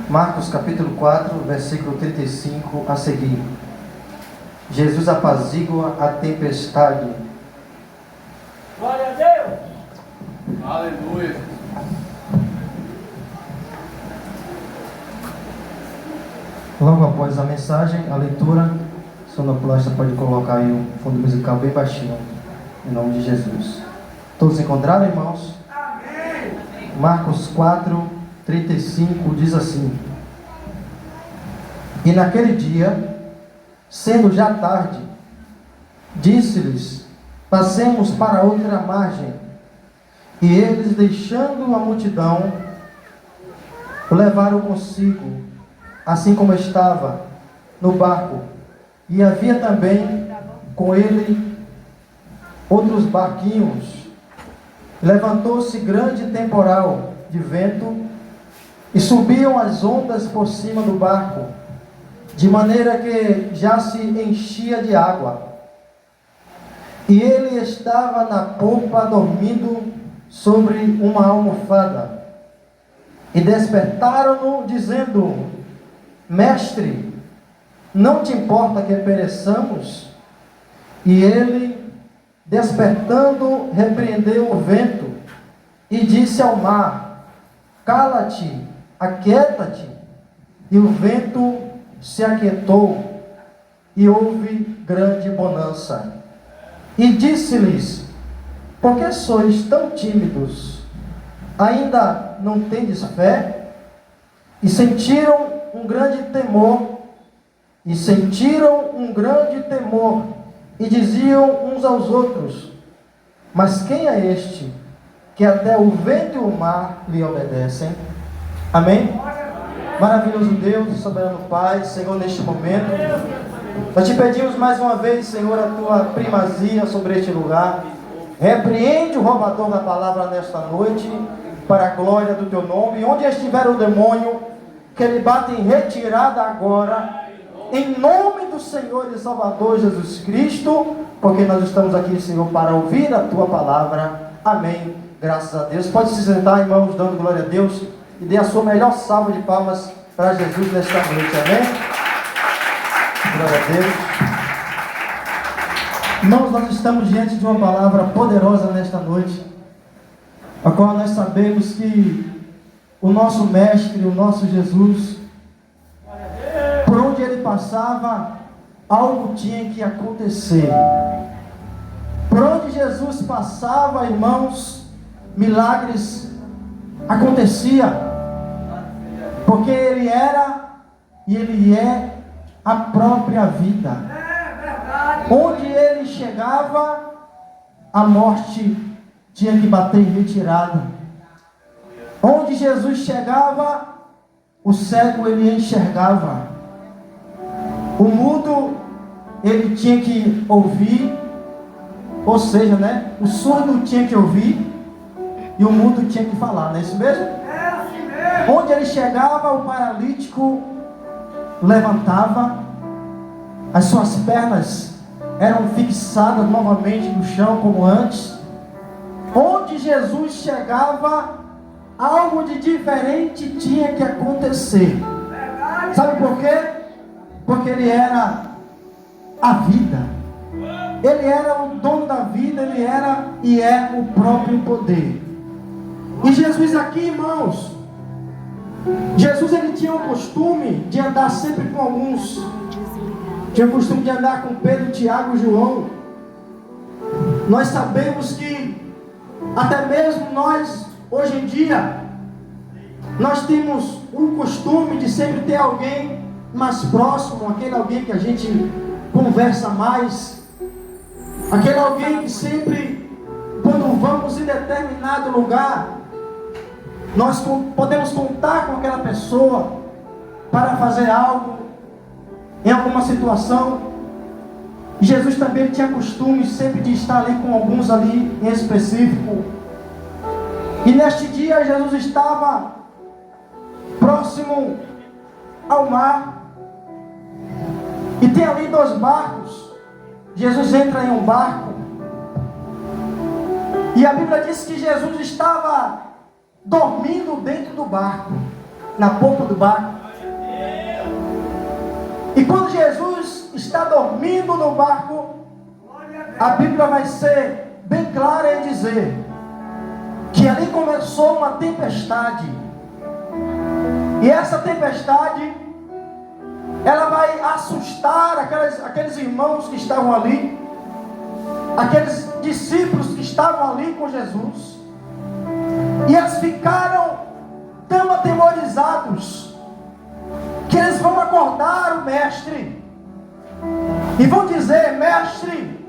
Marcos capítulo 4, versículo 35 a seguir. Jesus apazigua a tempestade. Glória a Deus! Aleluia! Logo após a mensagem, a leitura, o sonoplasta pode colocar aí um fundo musical bem baixinho, em nome de Jesus. Todos encontraram, irmãos? Amém! Marcos 4, 35 diz assim: E naquele dia, sendo já tarde, disse-lhes: Passemos para outra margem. E eles, deixando a multidão, o levaram consigo, assim como estava, no barco. E havia também com ele outros barquinhos. Levantou-se grande temporal de vento, e subiam as ondas por cima do barco, de maneira que já se enchia de água. E ele estava na popa, dormindo sobre uma almofada. E despertaram-no, dizendo: Mestre, não te importa que pereçamos? E ele, despertando, repreendeu o vento e disse ao mar: Cala-te, aquieta-te. E o vento se aquietou, e houve grande bonança. E disse-lhes: Por que sois tão tímidos? Ainda não tendes fé? E sentiram um grande temor, e diziam uns aos outros: Mas quem é este, que até o vento e o mar lhe obedecem? Amém? Maravilhoso Deus, soberano Pai, Senhor, neste momento, nós te pedimos mais uma vez, Senhor, a tua primazia sobre este lugar. Repreende o roubador da palavra nesta noite, para a glória do teu nome. E onde estiver o demônio, que ele bata em retirada agora, em nome do Senhor e Salvador Jesus Cristo, porque nós estamos aqui, Senhor, para ouvir a tua palavra. Amém. Graças a Deus. Pode se sentar, irmãos, dando glória a Deus, e dê a sua melhor salva de palmas para Jesus nesta noite. Amém? Glória a Deus. Irmãos, nós estamos diante de uma palavra poderosa nesta noite, a qual nós sabemos que o nosso Mestre, o nosso Jesus, por onde ele passava, algo tinha que acontecer. Por onde Jesus passava, irmãos, milagres acontecia, porque ele era e ele é a própria vida. Onde ele chegava, a morte tinha que bater em retirada. Onde Jesus chegava, o cego ele enxergava. O mudo ele tinha que ouvir, ou seja, né? O surdo tinha que ouvir e o mudo tinha que falar, não é isso mesmo? Onde ele chegava, o paralítico levantava, as suas pernas eram fixadas novamente no chão como antes. Onde Jesus chegava, algo de diferente tinha que acontecer. Sabe por quê? Porque ele era a vida. Ele era o dono da vida, ele era e é o próprio poder. E Jesus aqui, irmãos, Jesus ele tinha o costume de andar sempre com alguns. Tinha o costume de andar com Pedro, Tiago e João. Nós sabemos que até mesmo nós, hoje em dia, nós temos o costume de sempre ter alguém mais próximo, aquele alguém que a gente conversa mais, aquele alguém que sempre, quando vamos em determinado lugar, nós podemos contar com aquela pessoa para fazer algo, em alguma situação. Jesus também tinha costume sempre de estar ali com alguns ali em específico. E neste dia Jesus estava próximo ao mar. E tem ali 2 barcos. Jesus entra em um barco. E a Bíblia diz que Jesus estava dormindo dentro do barco. na polpa do barco. E quando Jesus está dormindo no barco, a Bíblia vai ser bem clara em dizer que ali começou uma tempestade. E essa tempestade, ela vai assustar aqueles irmãos que estavam ali, aqueles discípulos que estavam ali com Jesus. E eles ficaram tão atemorizados que eles vão acordar o mestre e vão dizer: mestre,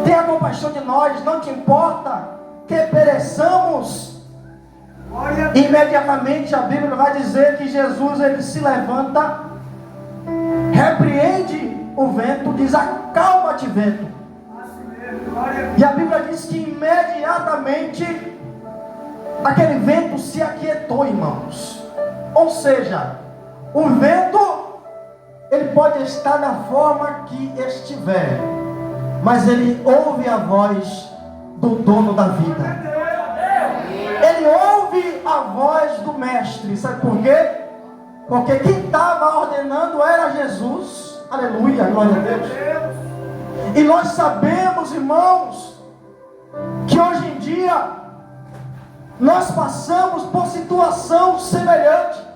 tenha compaixão de nós, não te importa que pereçamos. Imediatamente a Bíblia vai dizer que Jesus, ele se levanta, repreende o vento, diz: acalma-te, vento. E a Bíblia diz que imediatamente aquele vento se aquietou, irmãos. Ou seja, o vento, ele pode estar da forma que estiver, mas ele ouve a voz do dono da vida. Ele ouve a voz do mestre. Sabe por quê? Porque quem estava ordenando era Jesus. Aleluia, glória a Deus. E nós sabemos, irmãos, que hoje em dia nós passamos por situação semelhante.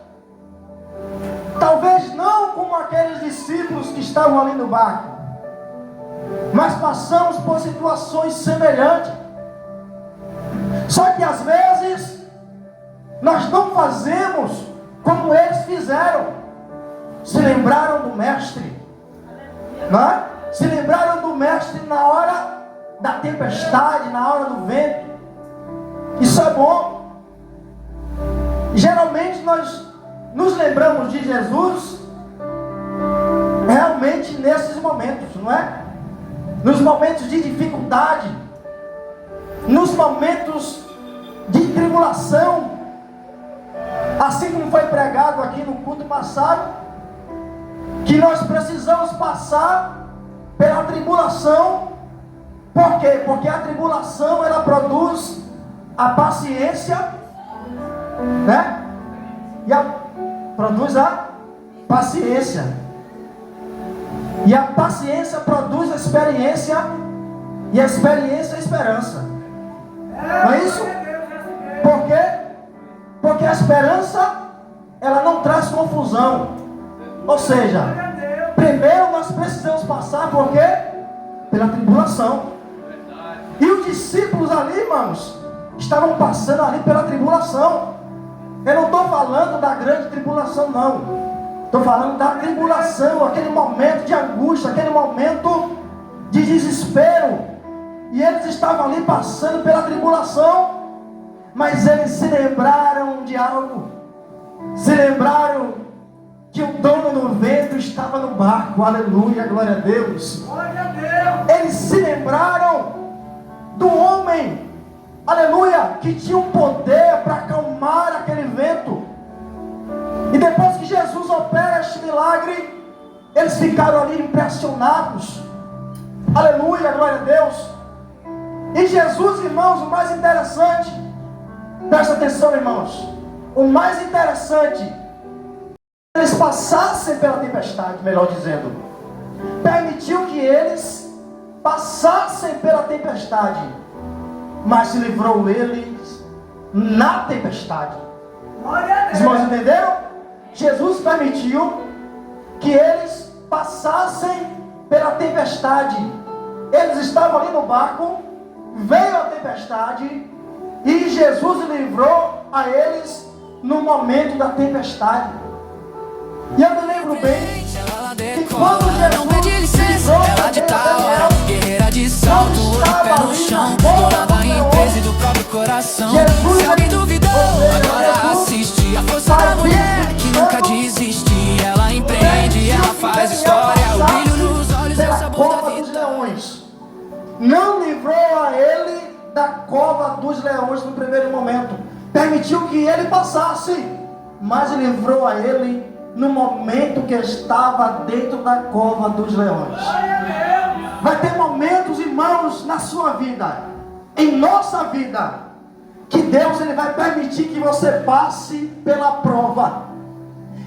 Talvez não como aqueles discípulos que estavam ali no barco, mas passamos por situações semelhantes. Só que às vezes nós não fazemos como eles fizeram. Se lembraram do mestre, não é? Se lembraram do mestre na hora da tempestade, na hora do vento. Isso é bom. Geralmente nós nos lembramos de Jesus realmente nesses momentos, não é? Nos momentos de dificuldade, nos momentos de tribulação, assim como foi pregado aqui no culto passado, que nós precisamos passar pela tribulação. Por quê? Porque a tribulação, ela produz a paciência, né? Produz a paciência. E a paciência produz a experiência, e a experiência a esperança. Não é isso? Por quê? Porque a esperança, ela não traz confusão. Ou seja, primeiro nós precisamos passar por quê? Pela tribulação. E os discípulos ali, irmãos, estavam passando ali pela tribulação. Eu não estou falando da grande tribulação, não. Estou falando da tribulação, aquele momento de angústia, aquele momento de desespero. E eles estavam ali passando pela tribulação, mas eles se lembraram de algo. Se lembraram que o dono do vento estava no barco. Aleluia, glória a Deus. Glória a Deus. Eles se lembraram do homem, aleluia, que tinha um poder para acalmar aquele vento. E depois que Jesus opera este milagre, eles ficaram ali impressionados. Aleluia, glória a Deus. E Jesus, irmãos, o mais interessante, presta atenção, irmãos, o mais interessante, eles passassem pela tempestade, melhor dizendo, permitiu que eles passassem pela tempestade, mas se livrou eles na tempestade. Os irmãos entenderam? Jesus permitiu que eles passassem pela tempestade. Eles estavam ali no barco, veio a tempestade e Jesus livrou a eles no momento da tempestade. E eu me lembro bem que quando Jesus livrou a tempestade, guerreira de salto, olho pé no chão, morada em peso do próprio coração. Se alguém duvidou, agora assiste a força da mulher que nunca desiste. Ela empreende, ela faz história, o brilho nos olhos, pela essa boa cova vida. dos leões. Não livrou a ele da cova dos leões no primeiro momento. Permitiu que ele passasse, mas livrou a ele no momento que estava dentro da cova dos leões. Vai ter momentos, irmãos, na sua vida, em nossa vida, que Deus ele vai permitir que você passe pela prova.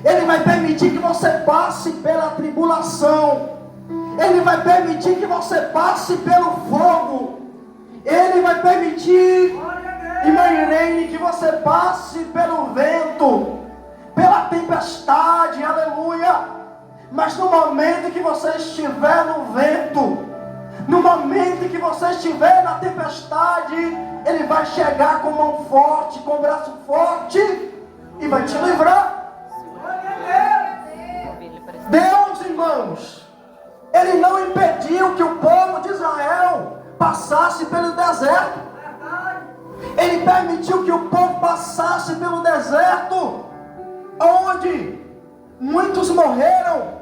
Ele vai permitir que você passe pela tribulação. Ele vai permitir que você passe pelo fogo. Ele vai permitir, irmã Irene, que você passe pelo vento, pela tempestade, aleluia. Mas no momento que você estiver no vento, no momento que você estiver na tempestade, Ele vai chegar com mão forte, com braço forte e vai te livrar. Deus, irmãos, Ele não impediu que o povo de Israel passasse pelo deserto. Ele permitiu que o povo passasse pelo deserto, onde muitos morreram.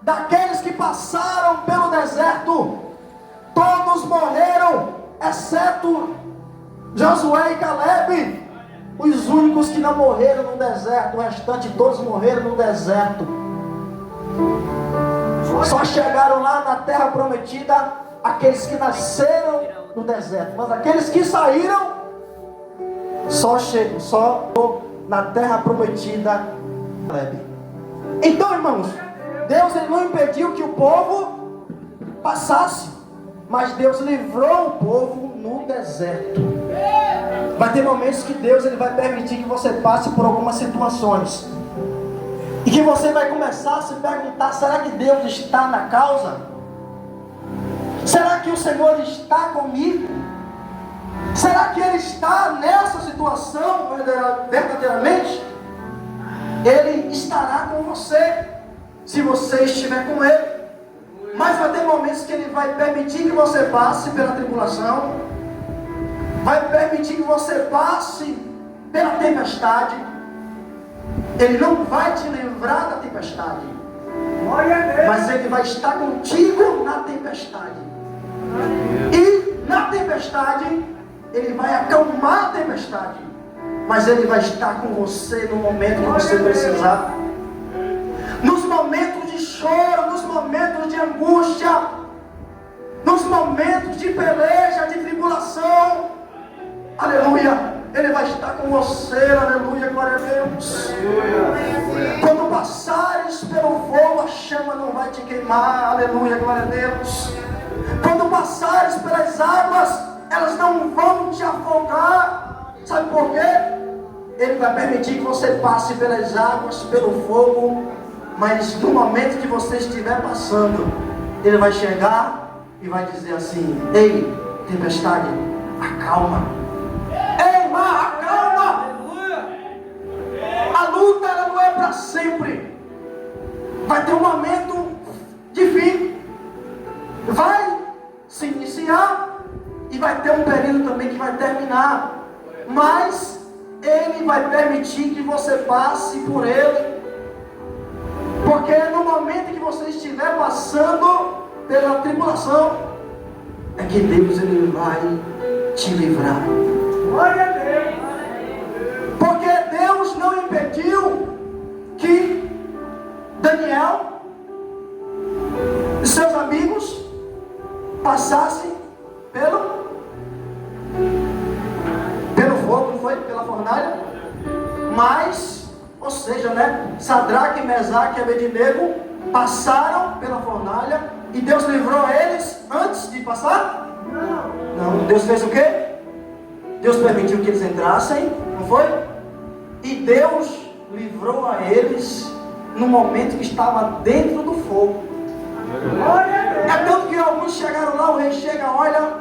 Daqueles que passaram pelo deserto, todos morreram, exceto Josué e Caleb, os únicos que não morreram no deserto. O restante todos morreram no deserto. Só chegaram lá na terra prometida aqueles que nasceram no deserto, mas aqueles que saíram só na terra prometida. Então, irmãos, Deus ele não impediu que o povo passasse, mas Deus livrou o povo no deserto. Vai ter momentos que Deus ele vai permitir que você passe por algumas situações, e que você vai começar a se perguntar: será que Deus está na causa? Será que o Senhor está comigo? Será que Ele está nessa situação verdadeiramente? Ele estará com você, se você estiver com Ele. Mas vai ter momentos que Ele vai permitir que você passe pela tribulação, vai permitir que você passe pela tempestade. Ele não vai te livrar da tempestade, mas Ele vai estar contigo na tempestade. E na tempestade Ele vai acalmar a tempestade, mas Ele vai estar com você no momento que você precisar. Nos momentos de choro, nos momentos de angústia, nos momentos de peleja, de tribulação, aleluia, Ele vai estar com você, aleluia, glória a Deus. Quando passares pelo fogo, a chama não vai te queimar, aleluia, glória a Deus. Quando passares pelas águas, elas não vão te afogar. Sabe por quê? Ele vai permitir que você passe pelas águas, pelo fogo, mas no momento que você estiver passando, Ele vai chegar e vai dizer assim: ei, tempestade, acalma. Ei, mar, acalma. A luta ela não é para sempre. Vai ter um momento de fim. Vai se iniciar e vai ter um período também que vai terminar. Mas Ele vai permitir que você passe por ele. Porque no momento que você estiver passando pela tribulação, é que Deus ele vai te livrar. Glória a Deus. Porque Deus não impediu que Daniel e seus amigos passassem pelo fogo, não foi? Pela fornalha. Mas, ou seja, né? Sadraque, Mesaque e Abednego passaram pela fornalha e Deus livrou eles antes de passar? Não. Deus fez o quê? Deus permitiu que eles entrassem, não foi? E Deus livrou a eles no momento que estava dentro do fogo. É tanto que alguns chegaram lá, o rei chega, olha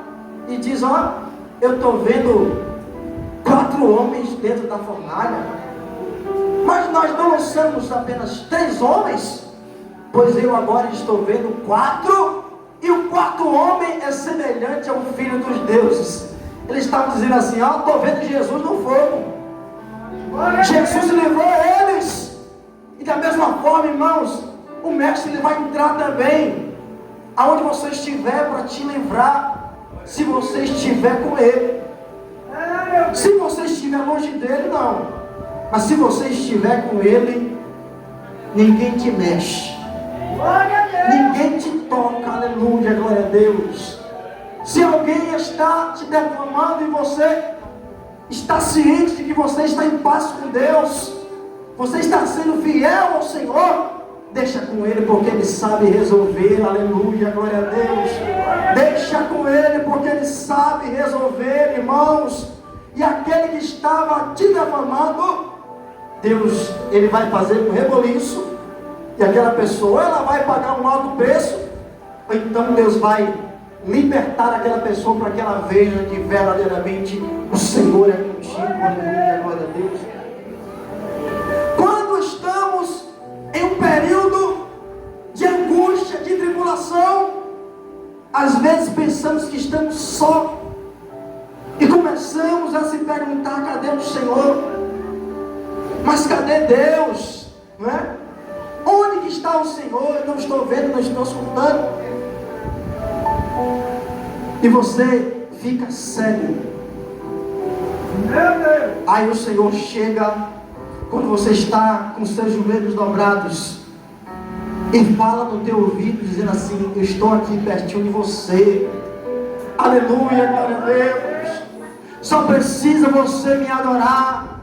e diz: ó, eu estou vendo 4 homens dentro da fornalha, mas nós não lançamos apenas 3 homens, pois eu agora estou vendo 4, e o 4º homem é semelhante ao Filho dos deuses. Eles estavam dizendo assim: ó, estou vendo Jesus no fogo. Jesus livrou eles. E da mesma forma, irmãos, o Mestre ele vai entrar também aonde você estiver para te livrar, se você estiver com Ele. Se você estiver longe dele, não. Mas se você estiver com Ele, ninguém te mexe, ninguém te toca, aleluia, glória a Deus. Se alguém está te derramando em você, está ciente de que você está em paz com Deus, você está sendo fiel ao Senhor, deixa com Ele, porque Ele sabe resolver. Aleluia, glória a Deus. Deixa com Ele, porque Ele sabe resolver, irmãos. E aquele que estava te defamando, Deus, Ele vai fazer um reboliço, e aquela pessoa, ela vai pagar um alto preço, ou então Deus vai libertar aquela pessoa para que ela veja que verdadeiramente o Senhor é contigo. Aleluia, glória a Deus. Quando estamos em um período de angústia, de tribulação, às vezes pensamos que estamos só, e começamos a se perguntar: cadê o Senhor? Mas cadê Deus? Não é? Onde que está o Senhor? Eu não estou vendo, não estou escutando. E você fica cego. Aí o Senhor chega, quando você está com seus joelhos dobrados, e fala no teu ouvido, dizendo assim: eu estou aqui pertinho de você. Aleluia, glória a Deus. Só precisa você me adorar,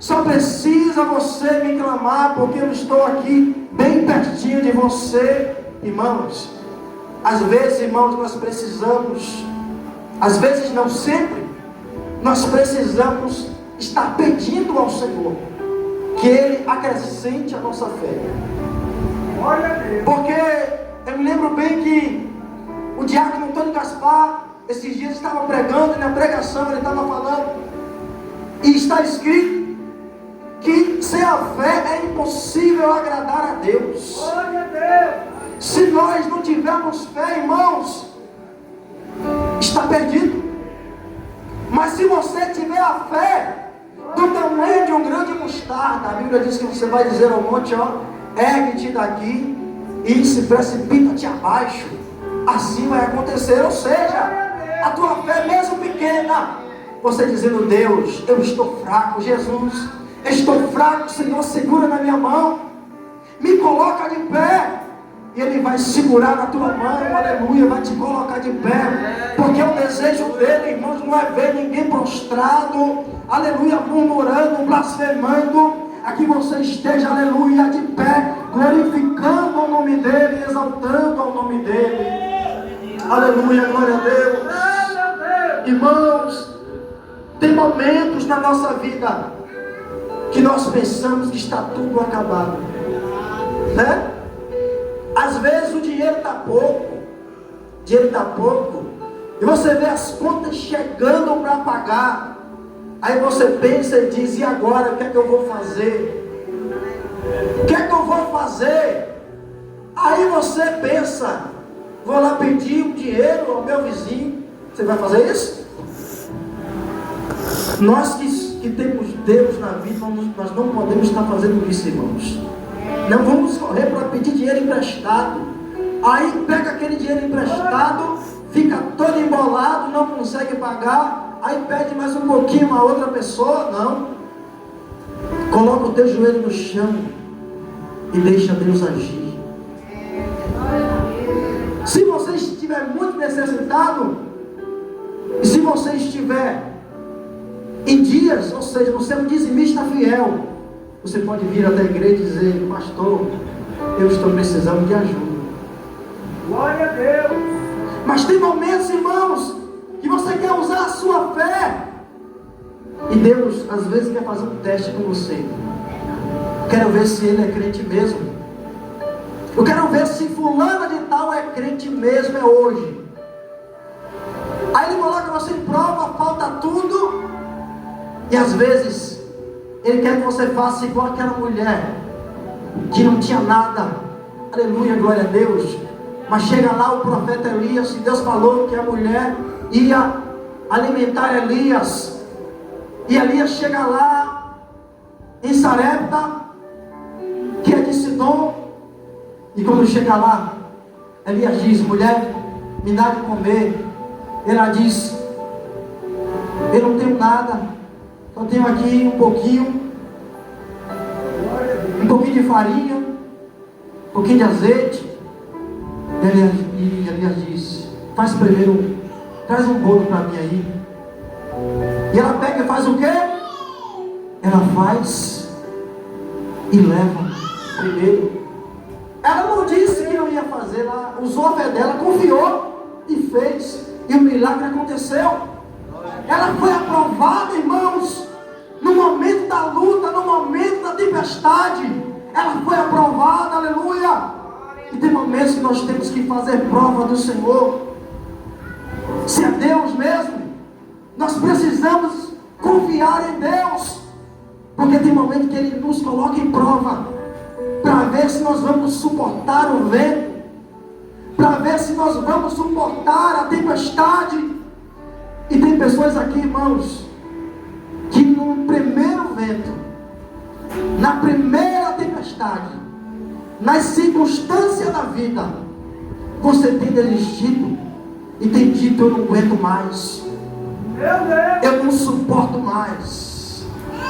só precisa você me clamar, porque eu estou aqui bem pertinho de você. Irmãos, às vezes, irmãos, nós precisamos, às vezes não sempre, nós precisamos estar pedindo ao Senhor que Ele acrescente a nossa fé. Porque eu me lembro bem que o diácono Antônio Gaspar, esses dias estava pregando, e na pregação ele estava falando, e está escrito que sem a fé é impossível agradar a Deus. Se nós não tivermos fé, irmãos, está perdido. Mas se você tiver a fé do tamanho de um grande mostarda, a Bíblia diz que você vai dizer ao monte: ó, ergue-te daqui e se precipita-te abaixo. Assim vai acontecer. Ou seja, a tua fé mesmo pequena, você dizendo: Deus, eu estou fraco, Jesus, eu estou fraco, Senhor, segura na minha mão, me coloca de pé. E Ele vai segurar na tua mão, aleluia, vai te colocar de pé, porque o desejo dele, irmãos, não é ver ninguém prostrado, aleluia, murmurando, blasfemando, a que você esteja, aleluia, de pé, glorificando o nome dele, exaltando o nome dele. Aleluia, glória a Deus. Irmãos, tem momentos na nossa vida que nós pensamos que está tudo acabado, né? Às vezes o dinheiro está pouco, e você vê as contas chegando para pagar. Aí você pensa e diz: e agora, o que é que eu vou fazer? O que é que eu vou fazer? Aí você pensa: vou lá pedir um dinheiro ao meu vizinho. Você vai fazer isso? Nós que temos Deus na vida, nós não podemos estar fazendo isso, irmãos. Não vamos correr para pedir dinheiro emprestado. Aí pega aquele dinheiro emprestado, fica todo embolado, não consegue pagar. Aí pede mais um pouquinho a outra pessoa. Não. Coloca o teu joelho no chão e deixa Deus agir. Se você estiver muito necessitado, e se você estiver em dias, ou seja, você é um dizimista fiel, você pode vir até a igreja e dizer: pastor, eu estou precisando de ajuda. Glória a Deus. Mas tem momentos, irmãos, que você quer usar a sua fé, e Deus às vezes quer fazer um teste com você. Quero ver se ele é crente mesmo. Eu quero ver se fulana de tal é crente mesmo, é hoje. Aí ele coloca você em prova, falta tudo, e às vezes Ele quer que você faça igual aquela mulher que não tinha nada. Aleluia, glória a Deus. Mas chega lá o profeta Elias, e Deus falou que a mulher ia alimentar Elias. E Elias chega lá em Sarepta, que é de Sidom. E quando chega lá, Elias diz: mulher, me dá de comer. Ela diz: eu não tenho nada, só tenho aqui um pouquinho de farinha, um pouquinho de azeite. E Elias diz: faz primeiro, traz um bolo para mim aí. E ela pega e faz o quê? Ela faz e leva primeiro. Ela não disse que não ia fazer, ela usou a fé dela, confiou e fez. E o milagre aconteceu. Ela foi aprovada, irmãos, no momento da luta, no momento da tempestade. Ela foi aprovada, aleluia. E tem momentos que nós temos que fazer prova do Senhor. Se é Deus mesmo, nós precisamos confiar em Deus. Porque tem momentos que Ele nos coloca em prova, para ver se nós vamos suportar o vento, para ver se nós vamos suportar a tempestade. E tem pessoas aqui, irmãos, que no primeiro vento, na primeira tempestade, nas circunstâncias da vida, você tem desistido e tem dito: eu não aguento mais, eu não suporto mais,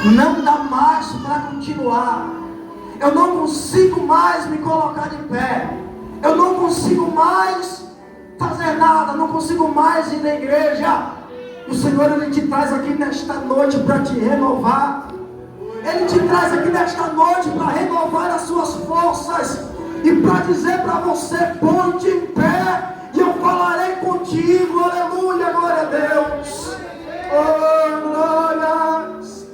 não dá mais para continuar, eu não consigo mais me colocar de pé, eu não consigo mais fazer nada, não consigo mais ir na igreja. O Senhor, Ele te traz aqui nesta noite para te renovar. Ele te traz aqui nesta noite para renovar as suas forças e para dizer para você: põe-te em pé e eu falarei contigo. Aleluia, glória a Deus. Oh, glórias.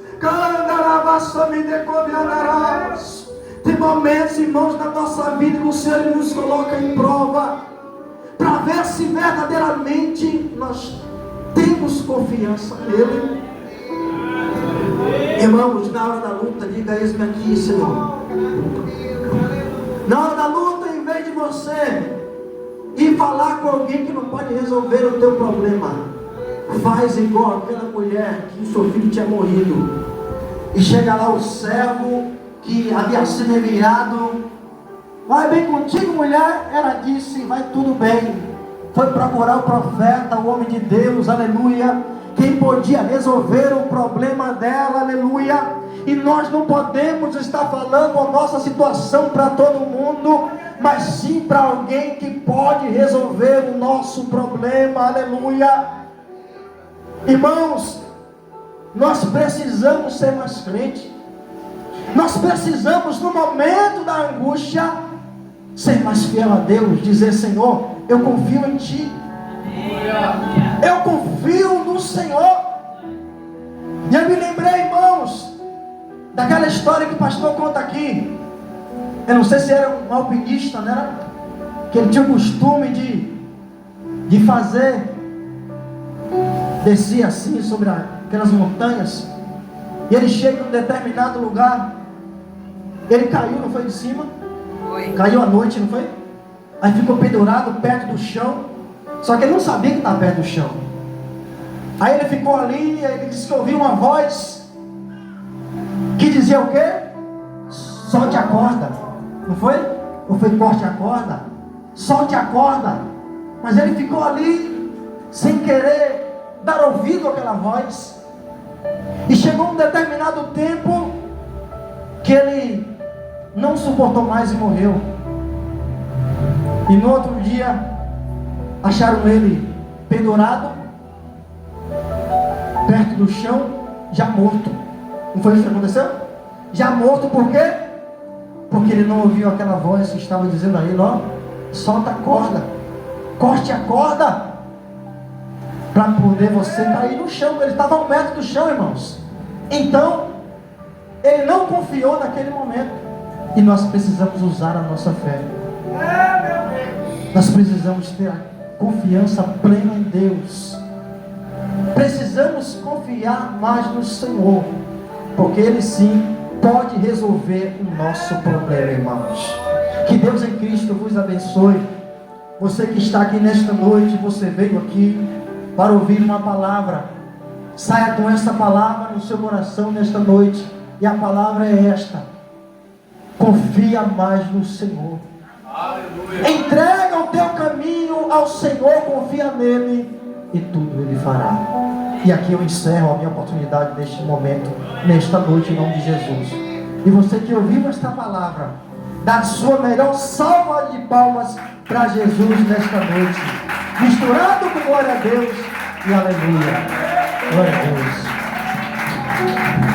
Tem momentos, irmãos, na nossa vida que o Senhor, Ele nos coloca em prova para ver se verdadeiramente nós temos confiança nele. Irmãos, na hora da luta, diga: eis-me aqui, Senhor. Na hora da luta, em vez de você ir falar com alguém que não pode resolver o teu problema, faz igual aquela mulher que o seu filho tinha morrido, e chega lá o servo que havia sido enviado: vai bem contigo, mulher? Ela disse: vai tudo bem. Foi procurar o profeta, o homem de Deus, aleluia, quem podia resolver o problema dela, aleluia. E nós não podemos estar falando a nossa situação para todo mundo, mas sim para alguém que pode resolver o nosso problema, aleluia. Irmãos, nós precisamos ser mais crentes. Nós precisamos, no momento da angústia, ser mais fiel a Deus, dizer: Senhor, eu confio em Ti, eu confio no Senhor. E eu me lembrei, irmãos, daquela história que o pastor conta aqui. Eu não sei se era um alpinista, né? Que ele tinha o costume de fazer, descia assim sobre aquelas montanhas, e ele chega em um determinado lugar, ele caiu, não foi de cima? Caiu à noite, não foi? Aí ficou pendurado perto do chão, só que ele não sabia que estava perto do chão. Aí ele ficou ali, ele disse que ouviu uma voz que dizia o quê? Solte a corda, não foi? Ou foi corte a corda? Solte a corda. Mas ele ficou ali, sem querer dar ouvido àquela voz. E chegou um determinado tempo que ele não suportou mais e morreu. E no outro dia acharam ele pendurado perto do chão, já morto. Não foi isso que aconteceu? Já morto, por quê? Porque ele não ouviu aquela voz que estava dizendo a ele: ó, solta a corda, corte a corda, para poder você cair no chão. Ele estava a 1 metro do chão, irmãos. Então ele não confiou naquele momento. E nós precisamos usar a nossa fé. Nós precisamos ter a confiança plena em Deus. Precisamos confiar mais no Senhor, porque Ele sim pode resolver o nosso problema, irmãos. Que Deus em Cristo vos abençoe. Você que está aqui nesta noite, você veio aqui para ouvir uma palavra. Saia com essa palavra no seu coração nesta noite. E a palavra é esta: confia mais no Senhor. Aleluia. Entrega o teu caminho ao Senhor, confia nele e tudo Ele fará. E aqui eu encerro a minha oportunidade neste momento, nesta noite, em nome de Jesus. E você que ouviu esta palavra, dá a sua melhor salva de palmas para Jesus nesta noite, misturado com glória a Deus e aleluia. Glória a Deus. Deus.